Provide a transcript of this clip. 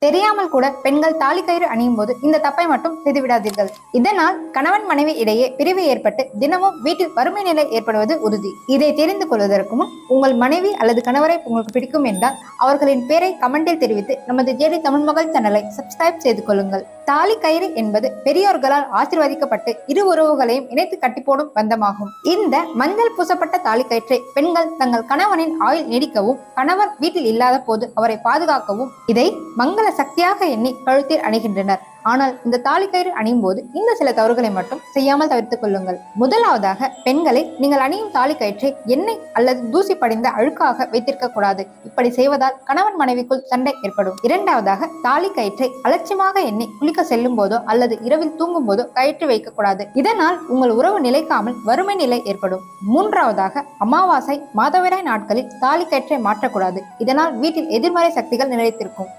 தெரியாமல் கூட பெண்கள் தாலி கயிறு அணியும் போது இந்த தப்பை மட்டும் செய்துவிடாதீர்கள். இதனால் கணவன் மனைவி இடையே பிரிவு ஏற்பட்டு தினமும் வீட்டில் வறுமை நிலை ஏற்படுவது உறுதி. இதை தெரிந்து கொள்வதற்கு முன் உங்கள் மனைவி அல்லது கணவரை உங்களுக்கு பிடிக்கும் என்றால் அவர்களின் பேரை கமெண்டில் தெரிவித்து நமது ஜேடி தமிழ் மகள் சேனலை சப்ஸ்கிரைப் செய்து கொள்ளுங்கள். தாலி கயிறு என்பது பெரியோர்களால் ஆசீர்வதிக்கப்பட்டு இரு உறவுகளையும் இணைத்து கட்டி போடும் பந்தமாகும். இந்த மஞ்சள் பூசப்பட்ட தாலி கயிற்றை பெண்கள் தங்கள் கணவனின் ஆயுள் நீடிக்கவும், கணவர் வீட்டில் இல்லாத போது அவரை பாதுகாக்கவும் இதை மங்கள சக்தியாக எண்ணி கழுத்தில் அணிகின்றனர். ஆனால் இந்த தாலி கயிறு அணியும் போது இந்த சில தவறுகளை மட்டும் செய்யாமல் தவிர்த்துக் கொள்ளுங்கள். முதலாவதாக, பெண்களை நீங்கள் அணியும் தாலி கயிற்றை எண்ணெய் அல்லது தூசி படிந்த அழுக்காக வைத்திருக்க கூடாது. இப்படி செய்வதால் கணவன் மனைவிக்குள் சண்டை ஏற்படும். இரண்டாவதாக, தாலி கயிற்றை அலட்சியமாக எண்ணி குளிக்க செல்லும் போதோ அல்லது இரவில் தூங்கும் போதோ கயிற்று வைக்கக்கூடாது. இதனால் உங்கள் உறவு நிலைக்காமல் வறுமை நிலை ஏற்படும். மூன்றாவதாக, அமாவாசை மாதவிடாய் நாட்களில் தாலி கயிற்றை மாற்றக்கூடாது. இதனால் வீட்டில் எதிர்மறை சக்திகள் நிலைத்திருக்கும்.